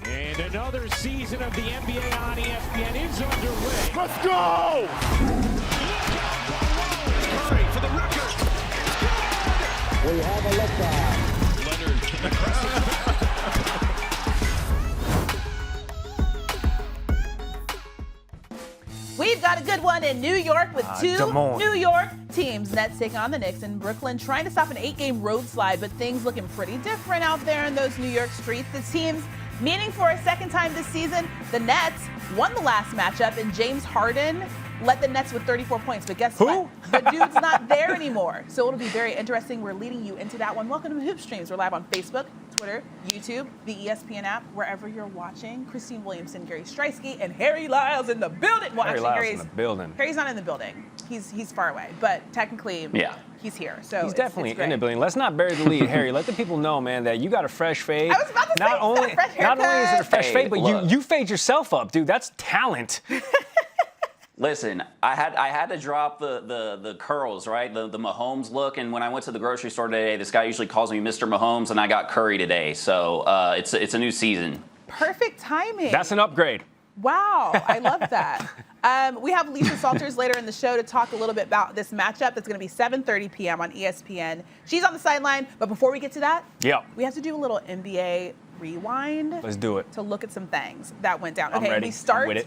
And another season of the NBA on ESPN is underway. Let's go! Curry for the record. We have a liftoff. Leonard to the crowd. We've got a good one in New York with two New York teams. Nets taking on the Knicks in Brooklyn, trying to stop an 8-game road slide, but things looking pretty different out there in those New York streets. The teams meeting for a second time this season. The Nets won the last matchup, and James Harden led the Nets with 34 points. But guess what? The dude's not there anymore. So it'll be very interesting. We're leading you into that one. Welcome to Hoop Streams. We're live on Facebook, Twitter, YouTube, the ESPN app, wherever you're watching. Christine Williamson, Gary Striewski, and Harry Lyles in the building. Well, Harry Lyles in the building. Harry's not in the building. He's far away, but technically, he's here. So he's definitely in the building. Let's not bury the lead, Harry. Let the people know, man, that you got a fresh fade. I was about to say, not only is it a fresh fade, but you fade yourself up, dude. That's talent. Listen, I had to drop the curls, right? The Mahomes look. And when I went to the grocery store today, this guy usually calls me Mr. Mahomes, and I got Curry today. So it's a new season. Perfect timing. That's an upgrade. Wow, I love that. We have Lisa Salters later in the show to talk a little bit about this matchup that's going to be 7:30 p.m. on ESPN. She's on the sideline, but before we get to that, we have to do a little NBA rewind. Let's do it. To look at some things that went down. I'm ready. We start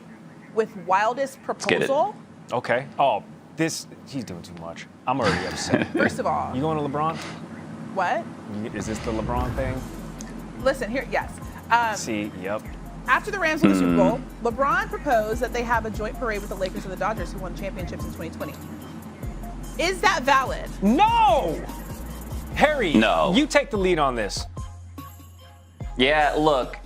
with wildest proposal. Okay. Oh, she's doing too much. I'm already upset. First of all. You going to LeBron? What? Is this the LeBron thing? Listen, here, yes. Yep. After the Rams won the Super Bowl, LeBron proposed that they have a joint parade with the Lakers and the Dodgers, who won championships in 2020. Is that valid? No! Harry, no. You take the lead on this. Yeah, look,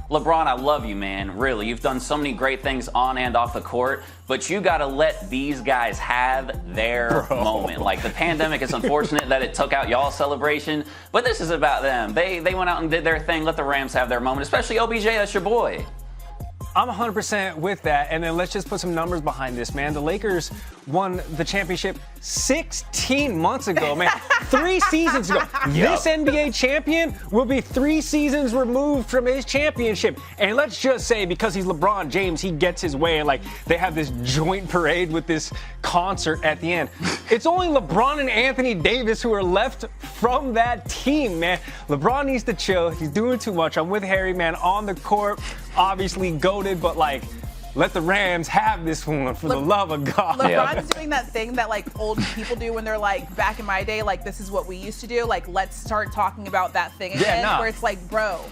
LeBron, I love you, man. Really, you've done so many great things on and off the court, but you got to let these guys have their moment. Like, the pandemic is unfortunate that it took out y'all's celebration, but this is about them. They went out and did their thing. Let the Rams have their moment, especially OBJ. That's your boy. I'm 100% with that, and then let's just put some numbers behind this, man. The Lakers won the championship 16 months ago, man. 3 seasons ago. This NBA champion will be 3 seasons removed from his championship. And let's just say, because he's LeBron James, he gets his way, and, like, they have this joint parade with this concert at the end. It's only LeBron and Anthony Davis who are left from that team, man. LeBron needs to chill. He's doing too much. I'm with Harry, man, on the court. Obviously goated, but, like, let the Rams have this one for the love of God. LeBron's doing that thing that, like, old people do when they're like, back in my day, like, this is what we used to do. Like, let's start talking about that thing again. Where it's like, bro,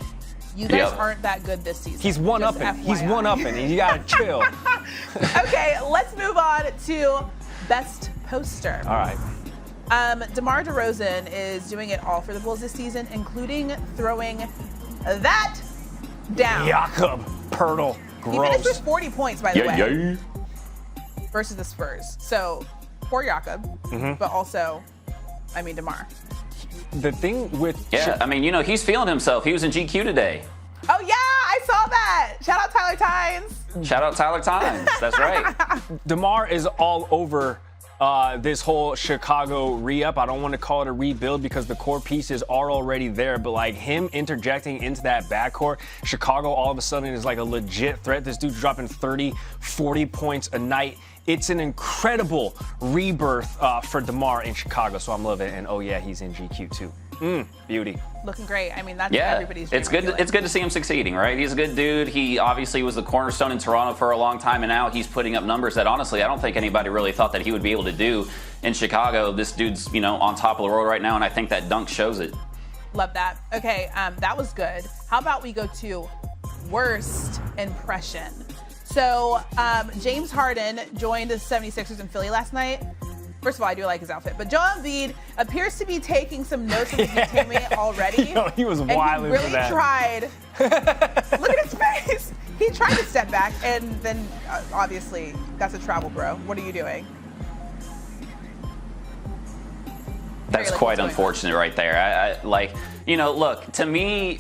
you guys aren't that good this season. He's one-upping. He's one-upping. You gotta chill. Okay, let's move on to best poster. All right. DeMar DeRozan is doing it all for the Bulls this season, including throwing that down. Jakob Poeltl. He finished gross. with 40 points, by the way, versus the Spurs. So, poor Jakob, but also, I mean, DeMar. The thing with I mean, he's feeling himself. He was in GQ today. Oh, yeah, I saw that. Shout out Tyler Tynes. Shout out Tyler Tynes. That's right. DeMar is all over this whole Chicago re-up. I don't want to call it a rebuild because the core pieces are already there, but like him interjecting into that backcourt, Chicago all of a sudden is like a legit threat. This dude's dropping 30, 40 points a night. It's an incredible rebirth for DeMar in Chicago, so I'm loving it. And oh yeah, he's in GQ too. Beauty. Looking great. I mean, that's everybody's dream. It's good. It's good to see him succeeding, right? He's a good dude. He obviously was the cornerstone in Toronto for a long time, and now he's putting up numbers that honestly I don't think anybody really thought that he would be able to do in Chicago. This dude's on top of the world right now, and I think that dunk shows it. Love that. Okay, that was good. How about we go to worst impression? So James Harden joined the 76ers in Philly last night. First of all, I do like his outfit, but Joel Embiid appears to be taking some notes of his teammate already. He was wilding for that. He really tried. Look at his face. He tried to step back, and then obviously that's a travel, bro. What are you doing? That's quite unfortunate right there. Look, to me,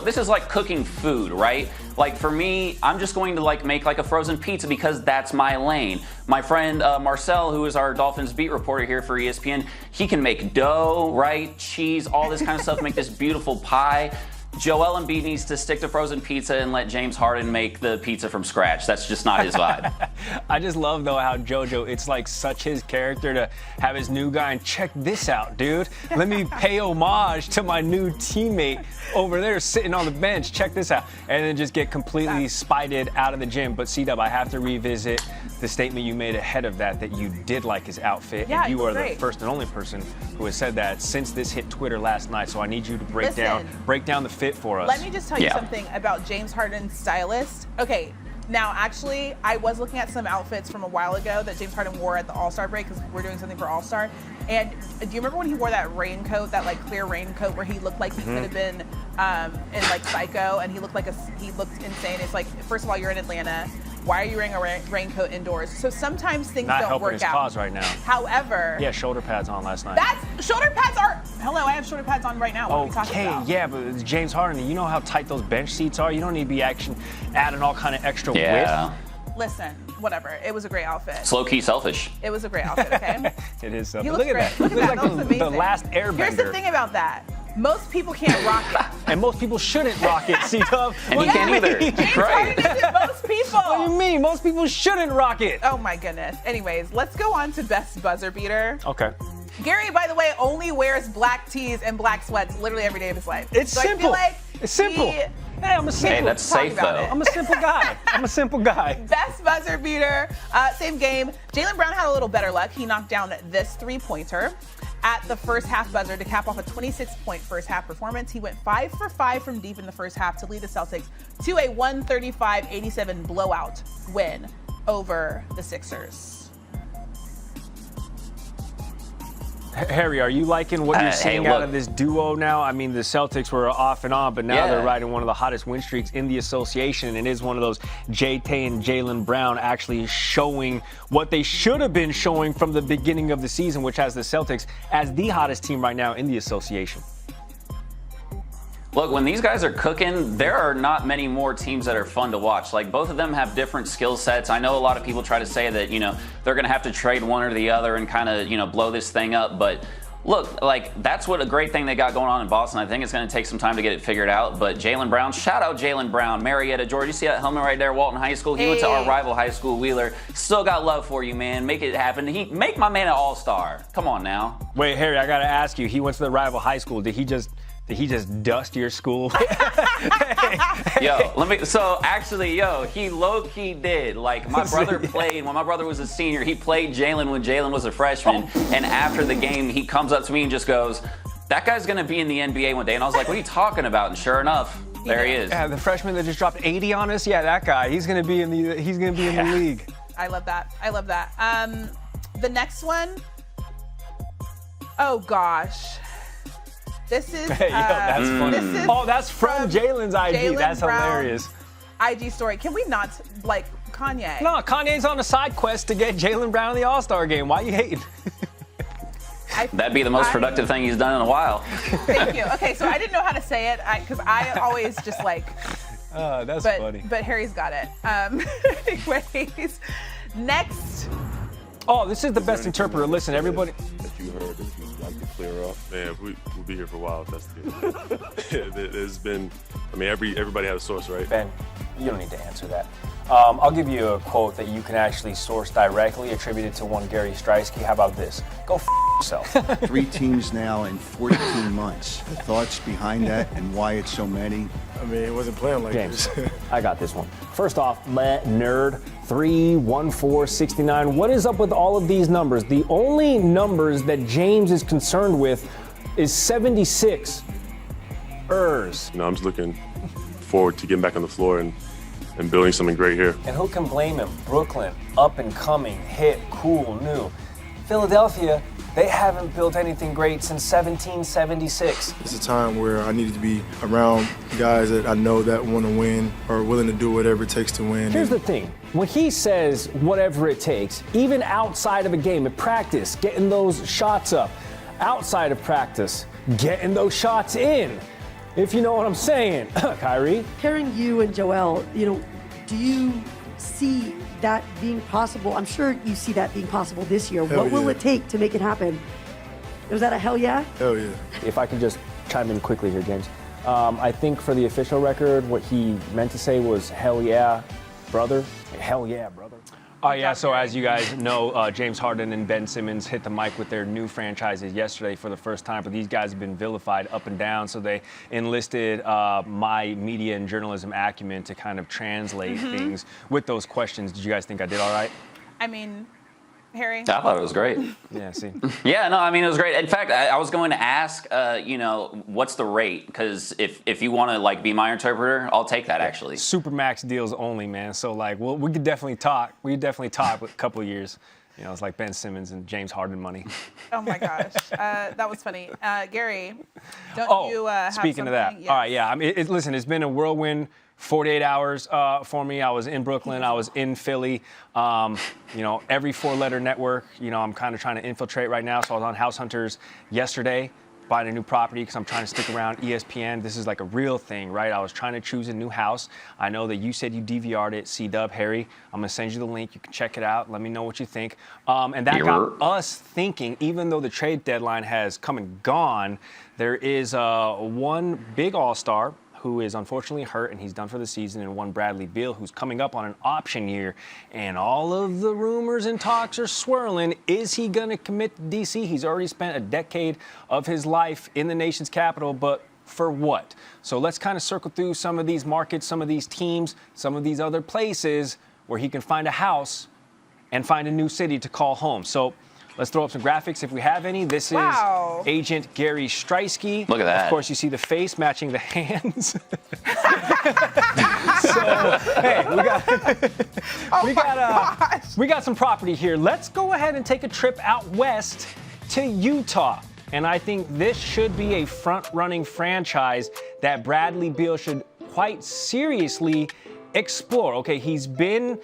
this is like cooking food, right? Like for me, I'm just going to make a frozen pizza because that's my lane. My friend Marcel, who is our Dolphins beat reporter here for ESPN, he can make dough, right? Cheese, all this kind of stuff, make this beautiful pie. Joel Embiid needs to stick to frozen pizza and let James Harden make the pizza from scratch. That's just not his vibe. I just love, though, how JoJo, it's like such his character to have his new guy, and check this out, dude. Let me pay homage to my new teammate over there sitting on the bench. Check this out. And then just get completely spited out of the gym. But C-Dub, I have to revisit the statement you made ahead of that you did like his outfit. Yeah, and you are great. the first and only person who has said that since this hit Twitter last night. So I need you to break down the fit for us. Let me just tell you something about James Harden's stylist. Okay, now actually, I was looking at some outfits from a while ago that James Harden wore at the All-Star break because we're doing something for All-Star. And do you remember when he wore that raincoat, that clear raincoat where he looked like he could have been in Psycho, and he looked insane? It's like, first of all, you're in Atlanta. Why are you wearing a raincoat indoors? So sometimes things Not don't helping work his out. cause right now. However, Yeah, shoulder pads on last night. shoulder pads are. Hello, I have shoulder pads on right now. What are we talking about? Yeah, but it's James Harden, you know how tight those bench seats are? You don't need to be adding all kind of extra Yeah. width. Listen, whatever. It was a great outfit. Slow key selfish. It was a great outfit, okay? It is. He Look looks at great. that. Look at Looks that. like That was amazing. the last airbender. Here's the thing about that. Most people can't rock it. And most people shouldn't rock it, C-Dub. And he can't either. James Right. Harden isn't most people. What do you mean? Most people shouldn't rock it. Oh my goodness. Anyways, let's go on to best buzzer beater. Okay. Gary, by the way, only wears black tees and black sweats literally every day of his life. It's so simple. I feel like It's simple. he- Hey, I'm a simple. Hey, that's Talk safe about though. it. I'm a simple guy. I'm a simple guy. Best buzzer beater, same game. Jaylen Brown had a little better luck. He knocked down this three-pointer at the first half buzzer to cap off a 26-point first half performance. He went 5 for 5 from deep in the first half to lead the Celtics to a 135-87 blowout win over the Sixers. Harry, are you liking what you're seeing out look. of this duo now? I mean, the Celtics were off and on, but now they're riding one of the hottest win streaks in the association, and it is one of those J-Tay and Jaylen Brown actually showing what they should have been showing from the beginning of the season, which has the Celtics as the hottest team right now in the association. Look, when these guys are cooking, there are not many more teams that are fun to watch. Like, both of them have different skill sets. I know a lot of people try to say that, they're going to have to trade one or the other and kind of, blow this thing up. But look, that's what a great thing they got going on in Boston. I think it's going to take some time to get it figured out. But Jaylen Brown, shout out Jaylen Brown, Marietta, Georgia. You see that helmet right there, Walton High School? He went to our rival high school, Wheeler. Still got love for you, man. Make it happen. Make my man an all-star. Come on now. Wait, Harry, I got to ask you, he went to the rival high school. Did he just dust your school? He low-key did. Like, my brother played, when my brother was a senior, he played Jaylen when Jaylen was a freshman. And after the game, he comes up to me and just goes, that guy's going to be in the NBA one day. And I was like, what are you talking about? And sure enough, there he is. Yeah, the freshman that just dropped 80 on us? Yeah, that guy. He's going to be in the league. I love that. The next one, oh gosh. This is that's funny. This is that's from Jaylen's IG. Jaylen That's Brown. hilarious. IG story. Can we not like Kanye? No, Kanye's on a side quest to get Jaylen Brown in the All-Star game. Why are you hating? That'd be the most productive thing he's done in a while. Thank you. Okay, so I didn't know how to say it because I always just like. That's funny. But Harry's got it. Anyways, next. Oh, this is the best interpreter. Listen, everybody. That you heard that you'd like to clear up? Man, we'll be here for a while if that's the case. There's been, I mean, everybody has a source, right? Ben, you don't need to answer that. I'll give you a quote that you can actually source directly, attributed to one Gary Striewski. How about this? Go yourself. 3 teams now in 14 months. The thoughts behind that and why it's so many? I mean, it wasn't playing like James, this. I got this one. First off, nerd, 31469. What is up with all of these numbers? The only numbers that James is concerned with is 76 ers. I'm just looking forward to getting back on the floor and building something great here. And who can blame him? Brooklyn, up and coming, hip, cool, new. Philadelphia, they haven't built anything great since 1776. It's a time where I needed to be around guys that I know that want to win or willing to do whatever it takes to win. Here's the thing. When he says whatever it takes, even outside of a game, at practice, getting those shots up, outside of practice, getting those shots in, if you know what I'm saying. Kyrie? Hearing you and Joel, do you see that being possible? I'm sure you see that being possible this year. Hell what will yeah. it take to make it happen? Was that a hell yeah? Hell yeah. If I could just chime in quickly here, James. I think for the official record, what he meant to say was hell yeah, brother. Hell yeah, brother. Oh, yeah, so as you guys know, James Harden and Ben Simmons hit the mic with their new franchises yesterday for the first time, but these guys have been vilified up and down, so they enlisted my media and journalism acumen to kind of translate things with those questions. Did you guys think I did all right? I mean, Harry? I thought it was great. Yeah, see? Yeah, no, I mean, it was great. In fact, I was going to ask, what's the rate? Because if you want to, be my interpreter, I'll take that, actually. Supermax deals only, man. So, we could definitely talk. We could definitely talk with a couple of years. It's like Ben Simmons and James Harden money. Oh, my gosh. That was funny. Gary, don't you have speaking of that. Yes. All right, yeah. I mean, listen, it's been a whirlwind 48 hours for me. I was in Brooklyn. I was in Philly. Every 4-letter network, I'm kind of trying to infiltrate right now. So I was on House Hunters yesterday, buying a new property because I'm trying to stick around ESPN. This is like a real thing, right? I was trying to choose a new house. I know that you said you DVR'd it. C-Dub, Harry, I'm going to send you the link. You can check it out. Let me know what you think. And that got us thinking, even though the trade deadline has come and gone, there is one big all-star who is unfortunately hurt and he's done for the season, and one Bradley Beal who's coming up on an option year, and all of the rumors and talks are swirling. Is he going to commit to DC? He's already spent a decade of his life in the nation's capital, but for what? So let's kind of circle through some of these markets, some of these teams, some of these other places where he can find a house and find a new city to call home. So let's throw up some graphics if we have any. This is Agent Gary Striewski. Look at that. Of course, you see the face matching the hands. So, hey, we got some property here. Let's go ahead and take a trip out west to Utah. And I think this should be a front-running franchise that Bradley Beal should quite seriously explore. Okay, he's been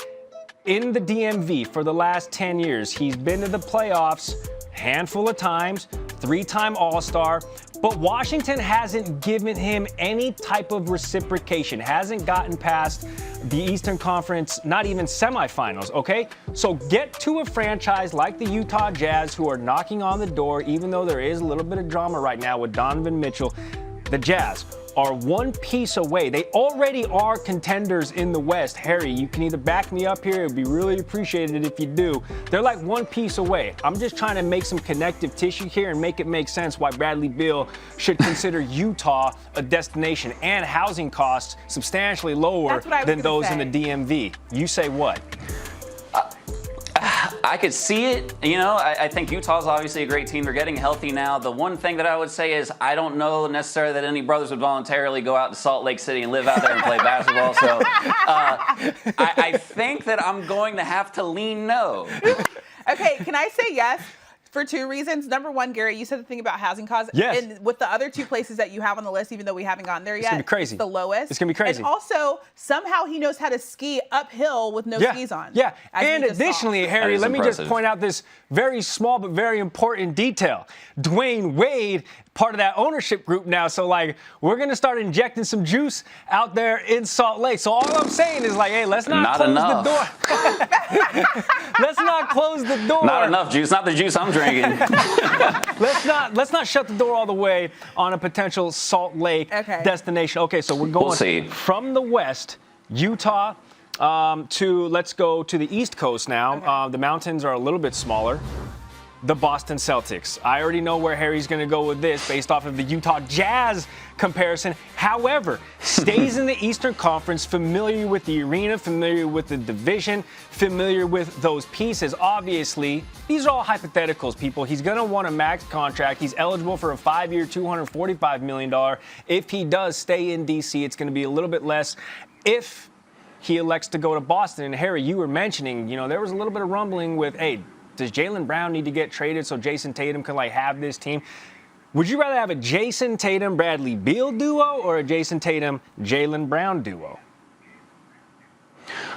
in the DMV for the last 10 years. He's been to the playoffs a handful of times, 3-time All-Star, but Washington hasn't given him any type of reciprocation, hasn't gotten past the Eastern Conference, not even semifinals, okay? So get to a franchise like the Utah Jazz, who are knocking on the door, even though there is a little bit of drama right now with Donovan Mitchell. The Jazz are one piece away. They already are contenders in the West. Harry, you can either back me up here. It would be really appreciated if you do. They're like one piece away. I'm just trying to make some connective tissue here and make it make sense why Bradley Beal should consider Utah a destination, and housing costs substantially lower than those in the DMV. You say what? I could see it. I think Utah's obviously a great team. They're getting healthy now. The one thing that I would say is I don't know necessarily that any brothers would voluntarily go out to Salt Lake City and live out there and play basketball. So I think that I'm going to have to lean no. Okay, can I say yes? For two reasons. Number one, Gary, you said the thing about housing costs. Yes. And with the other two places that you have on the list, even though we haven't gotten there yet, it's gonna be crazy. It's the lowest. It's gonna be crazy. And also, somehow he knows how to ski uphill with no skis on. Yeah. And additionally, Harry, let me just point out this very small but very important detail. Dwayne Wade, part of that ownership group now. So, like, we're going to start injecting some juice out there in Salt Lake. So all I'm saying is, like, hey, let's not close the door. Let's not close the door. Not enough juice. Not the juice I'm drinking. let's not shut the door all the way on a potential Salt Lake destination. Okay, so we're going from the west, Utah, let's go to the East Coast now. The mountains are a little bit smaller. The Boston Celtics. I already know where Harry's going to go with this based off of the Utah Jazz comparison. However, stays in the Eastern Conference, familiar with the arena, familiar with the division, familiar with those pieces. Obviously, these are all hypotheticals, people. He's going to want a max contract. He's eligible for a 5-year, $245 million. If he does stay in D.C., it's going to be a little bit less. If he elects to go to Boston, and Harry, you were mentioning, there was a little bit of rumbling with, hey, does Jaylen Brown need to get traded so Jason Tatum can have this team? Would you rather have a Jason Tatum Bradley Beal duo or a Jason Tatum Jaylen Brown duo?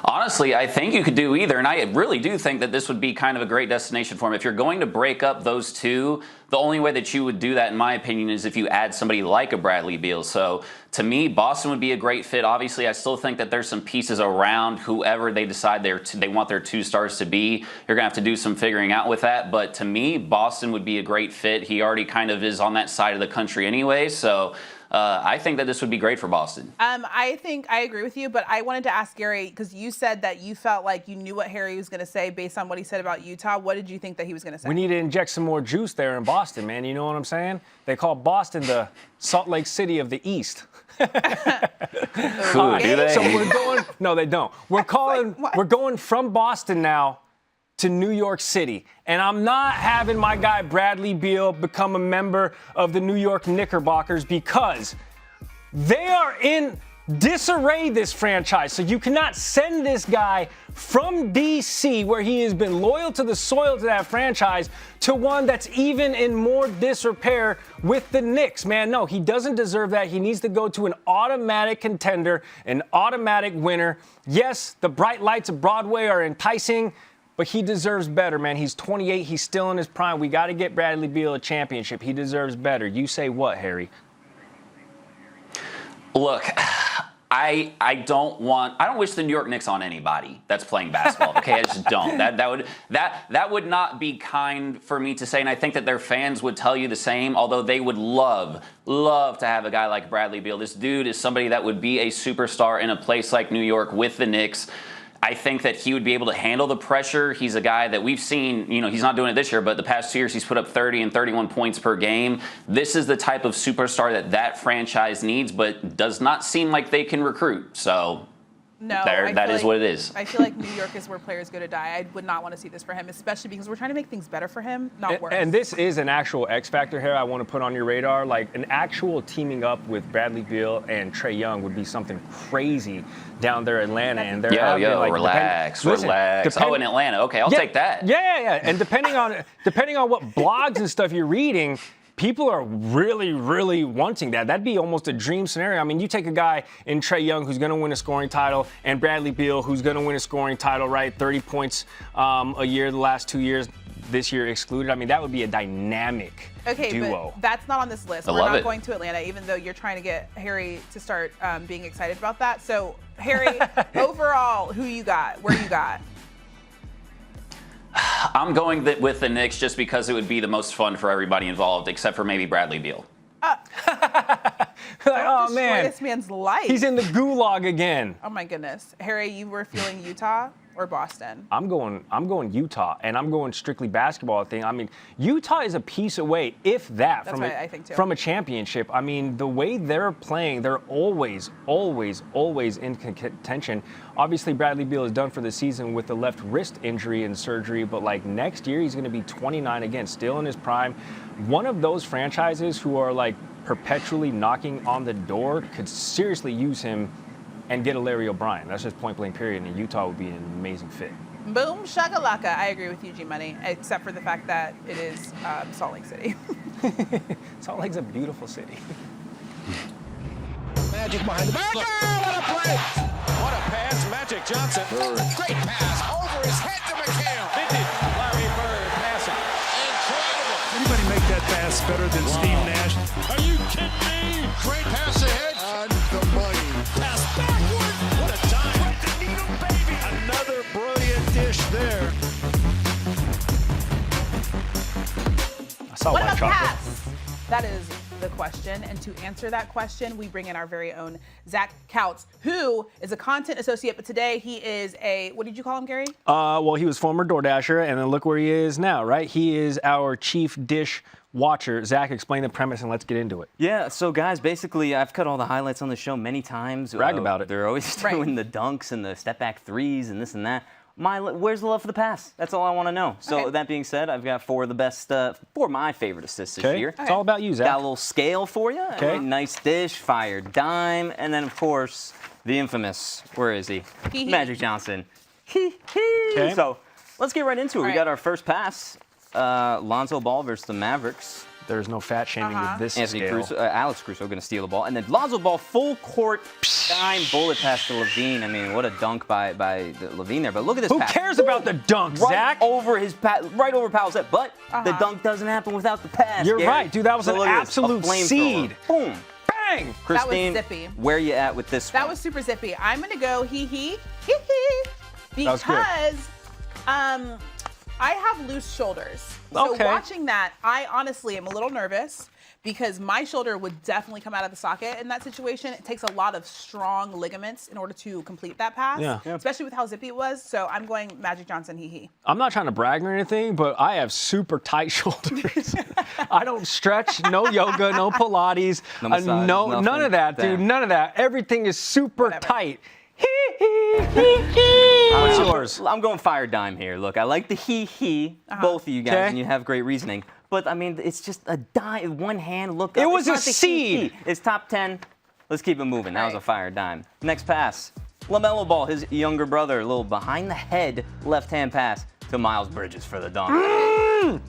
Honestly, I think you could do either, and I really do think that this would be kind of a great destination for him. If you're going to break up those two, the only way that you would do that, in my opinion, is if you add somebody like a Bradley Beal. So, to me, Boston would be a great fit. Obviously, I still think that there's some pieces around whoever they decide they want their two stars to be. You're going to have to do some figuring out with that. But to me, Boston would be a great fit. He already kind of is on that side of the country anyway, so I think that this would be great for Boston. I think I agree with you, but I wanted to ask Gary, because you said that you felt like you knew what Harry was going to say based on what he said about Utah. What did you think that he was going to say? We need to inject some more juice there in Boston, man. You know what I'm saying? They call Boston the Salt Lake City of the East. Do they? So we're going. No, they don't. We're going from Boston now to New York City. And I'm not having my guy Bradley Beal become a member of the New York Knickerbockers because they are in disarray, this franchise. So you cannot send this guy from D.C., where he has been loyal to the soil to that franchise, to one that's even in more disrepair with the Knicks. Man, no, he doesn't deserve that. He needs to go to an automatic contender, an automatic winner. Yes, the bright lights of Broadway are enticing, but he deserves better, man. He's 28. He's still in his prime. We got to get Bradley Beal a championship. He deserves better. You say what, Harry? Look, I don't wish the New York Knicks on anybody that's playing basketball. Okay, I just don't. That would not be kind for me to say, and I think that their fans would tell you the same. Although they would love to have a guy like Bradley Beal. This dude is somebody that would be a superstar in a place like New York with the Knicks. I think that he would be able to handle the pressure. He's a guy that we've seen, he's not doing it this year, but the past 2 years he's put up 30 and 31 points per game. This is the type of superstar that franchise needs, but does not seem like they can recruit. So no, that is what it is. I feel like New York is where players go to die. I would not want to see this for him, especially because we're trying to make things better for him, not worse. And this is an actual X factor here I want to put on your radar. Like an actual teaming up with Bradley Beal and Trae Young would be something crazy down there in Atlanta. And they're relax. Oh, in Atlanta. Okay, I'll take that. Yeah. And depending on what blogs and stuff you're reading, people are really, really wanting that. That'd be almost a dream scenario. I mean, you take a guy in Trae Young who's going to win a scoring title and Bradley Beal who's going to win a scoring title, right? 30 points a year the last 2 years, this year excluded. I mean, that would be a dynamic duo. But that's not on this list. We're not going to Atlanta, even though you're trying to get Harry to start being excited about that. So, Harry, overall, who you got? Where you got? I'm going with the Knicks just because it would be the most fun for everybody involved, except for maybe Bradley Beal. Oh, man. This man's life. He's in the gulag again. Oh, my goodness. Harry, you were feeling Utah or Boston? I'm going Utah, and I'm going strictly basketball thing. I mean, Utah is a piece away, if that, from a championship. I mean, the way they're playing, they're always in contention. Obviously, Bradley Beal is done for the season with the left wrist injury and surgery, but like next year, he's going to be 29 again, still in his prime. One of those franchises who are like perpetually knocking on the door could seriously use him and get a Larry O'Brien. That's just point blank period, and Utah would be an amazing fit. Boom shakalaka. I agree with you, G-Money, except for the fact that it is Salt Lake City. Salt Lake's a beautiful city. Magic behind the back. Oh, what a play! What a pass, Magic Johnson. Great pass over his head to McHale. Vintage Larry Bird passing. Incredible. Anybody make that pass better than Steve Nash? Are you kidding me? Great pass ahead. On the money. Pass backward. What a time. Right to needle, baby. Another brilliant dish there. I saw What white about chocolate. pass? That is the question. And to answer that question, we bring in our very own Zach Couts, who is a content associate, but today he is a, what did you call him, Gary? Well, he was former DoorDasher, and then look where he is now, right? He is our chief dish watcher. Zach, explain the premise and let's get into it. Yeah, so guys, basically, I've cut all the highlights on the show many times. Brag about it. They're always doing the dunks and the step back threes and this and that. Where's the love for the pass? That's all I want to know. So that being said, I've got four of the best, four of my favorite assists this year. It's all about you, Zach. Got a little scale for you. Okay. Nice dish, fire dime, and then of course the infamous. Where is he? Magic Johnson. Okay. So let's get right into it. All We right. got our first pass. Lonzo Ball versus the Mavericks. There's no fat shaming with this Anthony scale. Caruso, Alex Caruso going to steal the ball. And then Lonzo Ball, full court, dime bullet pass to Levine. I mean, what a dunk by Levine there. But look at this Who pass. cares about the dunk, Right Zach? over right over Powell's head. But the dunk doesn't happen without the pass. You're Gary. right, dude. That was So an look at this, a absolute flamethrower. seed. Boom. Bang! Christine, That was zippy. where you at with this That one? was super zippy. I'm going to go hee-hee, was good. because I have loose shoulders. So Okay. watching that, I honestly am a little nervous because my shoulder would definitely come out of the socket in that situation. It takes a lot of strong ligaments in order to complete that pass, especially with how zippy it was. So I'm going Magic Johnson, hee-hee. I'm not trying to brag or anything, but I have super tight shoulders. I don't stretch, no yoga, no Pilates, No massage, none nothing. of that, dude. Damn. None of that. Everything is super Whatever. tight. What's yours? I'm going fire dime here. Look, I like the hee-hee, both of you guys, Okay. and you have great reasoning. But, I mean, it's just a dime, one hand look It up. was It's a not the seed. hee-hee. It's top 10. Let's keep it moving. That was a Right. fire dime. Next pass. LaMelo Ball, his younger brother, a little behind the head left-hand pass to Miles Bridges for the dunk.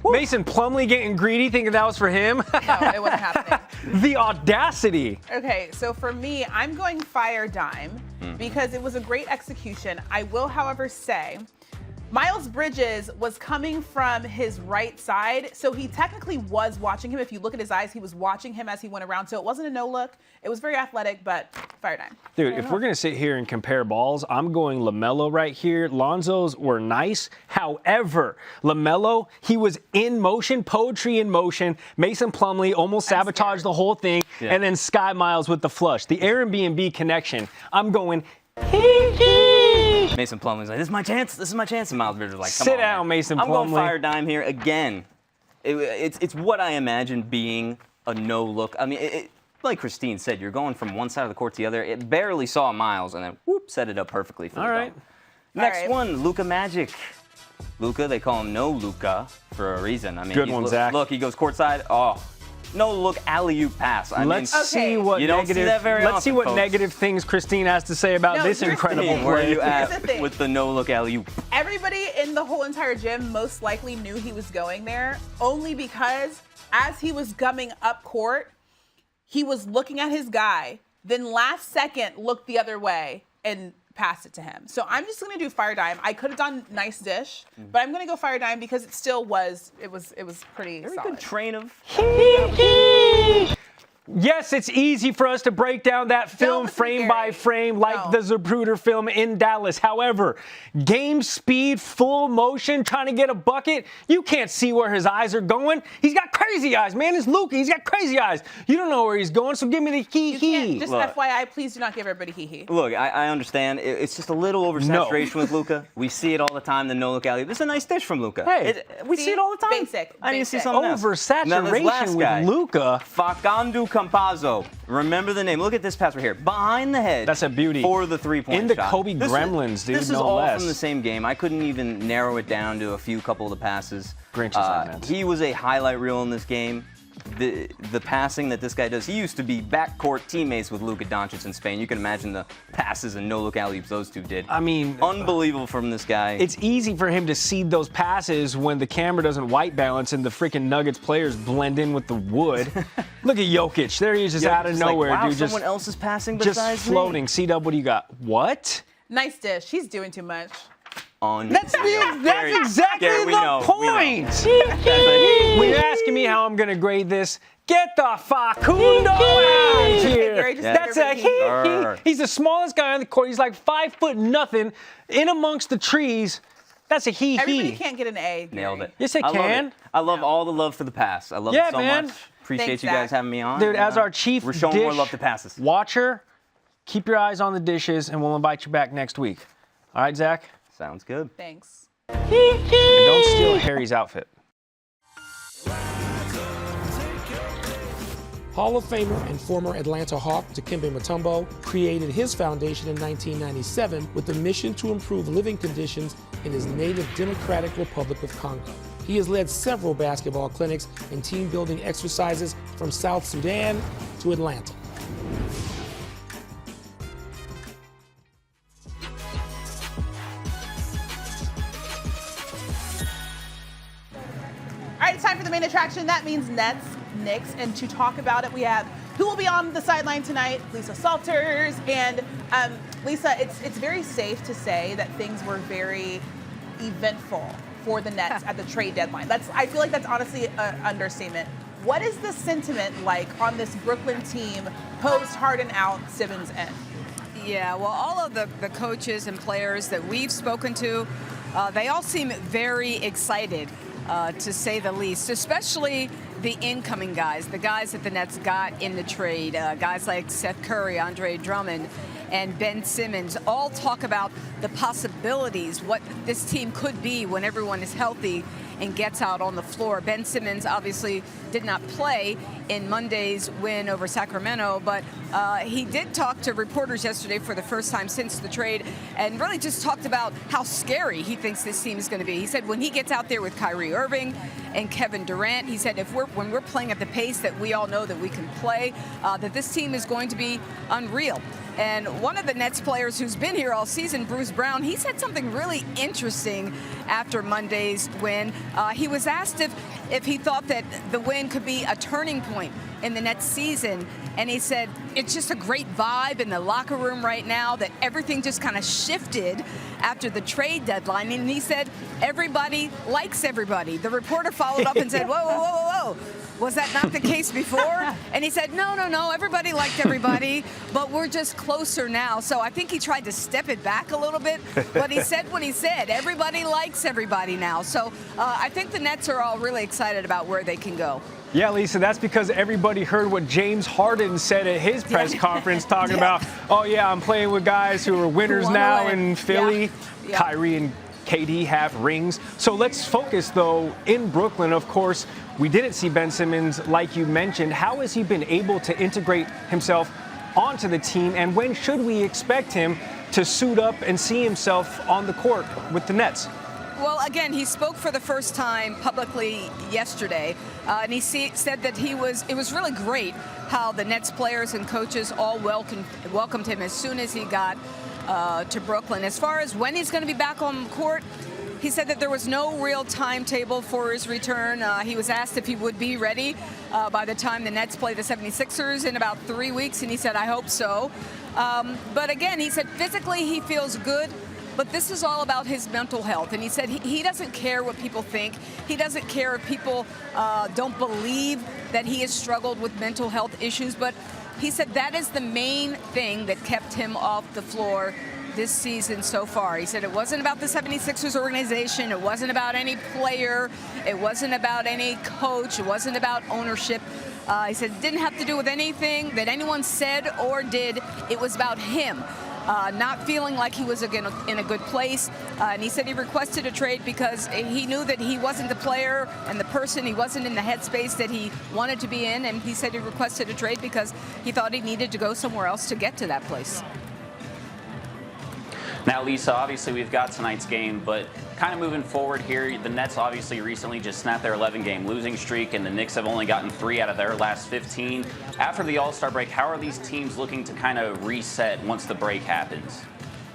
Mason Plumlee getting greedy, thinking that was for him. No, it wasn't happening. The audacity. Okay, so for me, I'm going fire dime because it was a great execution. I will, however, say Miles Bridges was coming from his right side, so he technically was watching him. If you look at his eyes, he was watching him as he went around, so it wasn't a no look. It was very athletic, but fire dime. Dude, if we're going to sit here and compare balls, I'm going LaMelo right here. Lonzo's were nice. However, LaMelo, he was in motion, poetry in motion. Mason Plumlee almost sabotaged the whole thing. Yeah. And then Sky Miles with the flush. The Airbnb connection. I'm going, Mason Plumlee's like, this is my chance. This is my chance. And Miles Bridges was like, come Sit on, down, man. Mason I'm going Plumlee. fire dime here again. It's what I imagine being a no look. I mean, like Christine said, you're going from one side of the court to the other. It barely saw Miles, and then whoop, set it up perfectly for the all right. dunk. Next All right. one, Luka Magic. Luka, they call him No Luka for a reason. I mean, Good one, Zach. Look, he goes courtside. Oh, no look alley-oop pass. I Let's mean, see what You don't see negative. that very let's see often, what folks. negative things Christine has to say about No, this here's the incredible thing. Where are play. you at Here's the thing. with the no look alley-oop? Everybody in the whole entire gym most likely knew he was going there, only because as he was gumming up court, he was looking at his guy, then last second looked the other way and passed it to him. So I'm just gonna do fire dime. I could have done nice dish, but I'm gonna go fire dime because it still was, it was pretty Very solid. good train of. Yes, it's easy for us to break down that film listen to frame by Gary. frame like No. the Zapruder film in Dallas. However, game speed, full motion, trying to get a bucket, you can't see where his eyes are going. He's got crazy eyes, man. It's Luka. He's got crazy eyes. You don't know where he's going, so give me the You can't, hee-hee. just Look. FYI, please do not give everybody hee-hee. Look, I understand. It's just a little oversaturation with Luka. We see it all the time. The no look alley. This is a nice dish from Luka. Hey. We see it all the time. Basic, I need to see basic. something else. Now, this last Oversaturation guy, with Luka. Facundo Campazzo. Remember the name. Look at this pass right here. Behind the head. That's a beauty. For the three-point In the shot. Kobe Gremlins, dude, This is no all less. from the same game. I couldn't even narrow it down to a couple of the passes. Grinch's I meant. He was a highlight reel in this game. the passing that this guy does. He used to be backcourt teammates with Luka Doncic in Spain. You can imagine the passes and no-look alley-oops those two did. I mean, unbelievable from this guy. It's easy for him to seed those passes when the camera doesn't white balance and the freaking Nuggets players blend in with the wood. Look at Jokic. There he is, just out of nowhere, like, wow, dude. Someone else is passing just besides floating. me. C-Dub, what do you got? What? Nice dish. He's doing too much. That's exactly the point. When you're asking me how I'm going to grade this, get the Facundo out of here. That's a he. He's the smallest guy on the court. He's like 5 foot nothing in amongst the trees. That's a he. Everybody can't get an A. Nailed it. Yes, they can. I love all the love for the pass. I love it so much. Appreciate you guys having me on. Dude, as our chief we're showing more love to passes. Watcher, keep your eyes on the dishes, and we'll invite you back next week. All right, Zach? Sounds good. Thanks. And don't steal Harry's outfit. Hall of Famer and former Atlanta Hawk Dikembe Mutombo created his foundation in 1997 with the mission to improve living conditions in his native Democratic Republic of Congo. He has led several basketball clinics and team-building exercises from South Sudan to Atlanta. All right, it's time for the main attraction. That means Nets, Knicks, and to talk about it, we have who will be on the sideline tonight, Lisa Salters. And Lisa, it's very safe to say that things were very eventful for the Nets at the trade deadline. I feel like that's honestly an understatement. What is the sentiment like on this Brooklyn team post Harden out, Simmons in? Yeah, well, all of the coaches and players that we've spoken to, they all seem very excited. To say the least, especially the incoming guys, the guys that the Nets got in the trade, guys like Seth Curry, Andre Drummond, and Ben Simmons, all talk about the possibilities, what this team could be when everyone is healthy and gets out on the floor. Ben Simmons obviously did not play in Monday's win over Sacramento, but he did talk to reporters yesterday for the first time since the trade and really just talked about how scary he thinks this team is going to be. He said when he gets out there with Kyrie Irving and Kevin Durant, he said when we're playing at the pace that we all know that we can play, that this team is going to be unreal. And one of the Nets players who's been here all season, Bruce Brown, he said something really interesting after Monday's win. He was asked if he thought that the win could be a turning point in the Nets season. And he said, it's just a great vibe in the locker room right now, that everything just kind of shifted after the trade deadline. And he said, everybody likes everybody. The reporter followed up and said, whoa, whoa, whoa, whoa. Was that not the case before? And he said, no, everybody liked everybody, but we're just closer now. So I think he tried to step it back a little bit, but he said what he said. Everybody likes everybody now. So I think the Nets are all really excited about where they can go. Yeah, Lisa, that's because everybody heard what James Harden said at his press conference talking about, oh, yeah, I'm playing with guys who are winners now in Philly. Yeah. Kyrie and KD have rings. So let's focus, though, in Brooklyn. Of course, we didn't see Ben Simmons, like you mentioned. How has he been able to integrate himself onto the team, and when should we expect him to suit up and see himself on the court with the Nets? Well, again, he spoke for the first time publicly yesterday, and he said that it was really great how the Nets players and coaches all welcomed him as soon as he got to Brooklyn. As far as when he's going to be back on the court, he said that there was no real timetable for his return. He was asked if he would be ready by the time the Nets play the 76ers in about 3 weeks, and he said, I hope so. But again, he said physically he feels good, but this is all about his mental health. And he said he doesn't care what people think. He doesn't care if people don't believe that he has struggled with mental health issues, but he said that is the main thing that kept him off the floor this season so far. He said it wasn't about the 76ers organization. It wasn't about any player. It wasn't about any coach. It wasn't about ownership. He said it didn't have to do with anything that anyone said or did. It was about him. Not feeling like he was in a good place. And he said he requested a trade because he knew that he wasn't the player and the person. He wasn't in the headspace that he wanted to be in. And he said he requested a trade because he thought he needed to go somewhere else to get to that place. Now, Lisa, obviously we've got tonight's game, but kind of moving forward here, the Nets obviously recently just snapped their 11-game losing streak, and the Knicks have only gotten 3 out of their last 15. After the All-Star break, how are these teams looking to kind of reset once the break happens?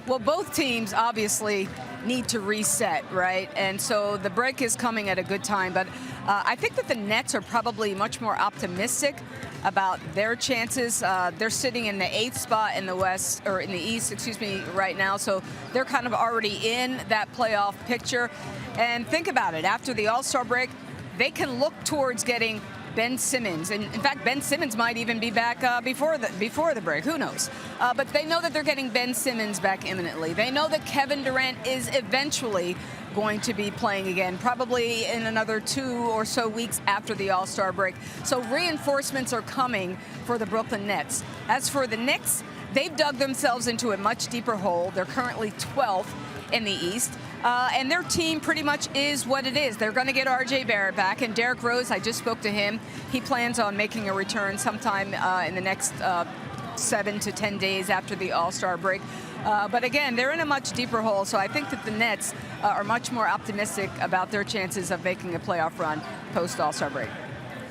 Well, both teams obviously need to reset, right? And so the break is coming at a good time. But I think that the Nets are probably much more optimistic about their chances. They're sitting in the 8th spot in the West, or in the East, excuse me, right now. So they're kind of already in that playoff picture. And think about it. After the All-Star break, they can look towards getting Ben Simmons. And in fact, Ben Simmons might even be back before the break. Who knows? But they know that they're getting Ben Simmons back imminently. They know that Kevin Durant is eventually going to be playing again, probably in another 2 or so weeks after the All-Star break. So reinforcements are coming for the Brooklyn Nets. As for the Knicks, they've dug themselves into a much deeper hole. They're currently 12th in the East. And their team pretty much is what it is. They're going to get R.J. Barrett back. And Derrick Rose, I just spoke to him. He plans on making a return sometime in the next 7 to 10 days after the All-Star break. But again, they're in a much deeper hole. So I think that the Nets are much more optimistic about their chances of making a playoff run post-All-Star break.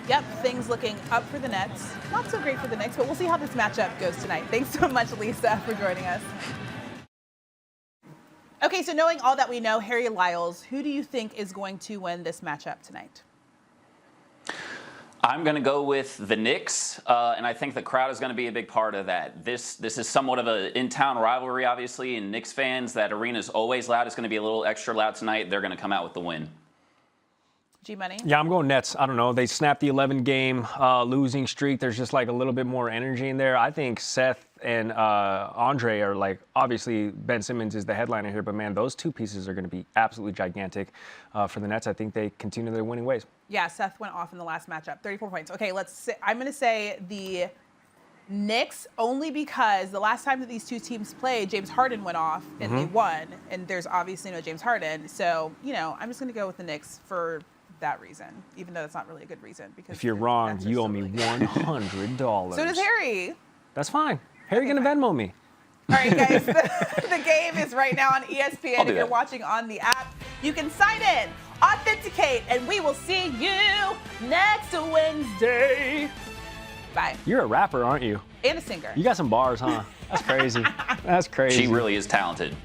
Yep, things looking up for the Nets. Not so great for the Knicks, but we'll see how this matchup goes tonight. Thanks so much, Lisa, for joining us. Okay, so knowing all that we know, Harry Lyles, who do you think is going to win this matchup tonight? I'm going to go with the Knicks, and I think the crowd is going to be a big part of that. This is somewhat of an in-town rivalry, obviously, and Knicks fans, that arena is always loud. It's going to be a little extra loud tonight. They're going to come out with the win. G-Money? Yeah, I'm going Nets. I don't know. They snapped the 11-game losing streak. There's just like a little bit more energy in there. I think Seth and Andre are like, obviously Ben Simmons is the headliner here, but man, those two pieces are going to be absolutely gigantic for the Nets. I think they continue their winning ways. Yeah, Seth went off in the last matchup, 34 points. Okay, I'm going to say the Knicks only because the last time that these two teams played, James Harden went off and they won, and there's obviously no James Harden. So, I'm just going to go with the Knicks for that reason, even though that's not really a good reason. Because if you're wrong, you owe me $100. So does Harry. That's fine. Harry going to Venmo me. All right, guys, the game is right now on ESPN. If you're watching on the app, you can sign in, authenticate, and we will see you next Wednesday. Bye. You're a rapper, aren't you? And a singer. You got some bars, huh? That's crazy. That's crazy. She really is talented.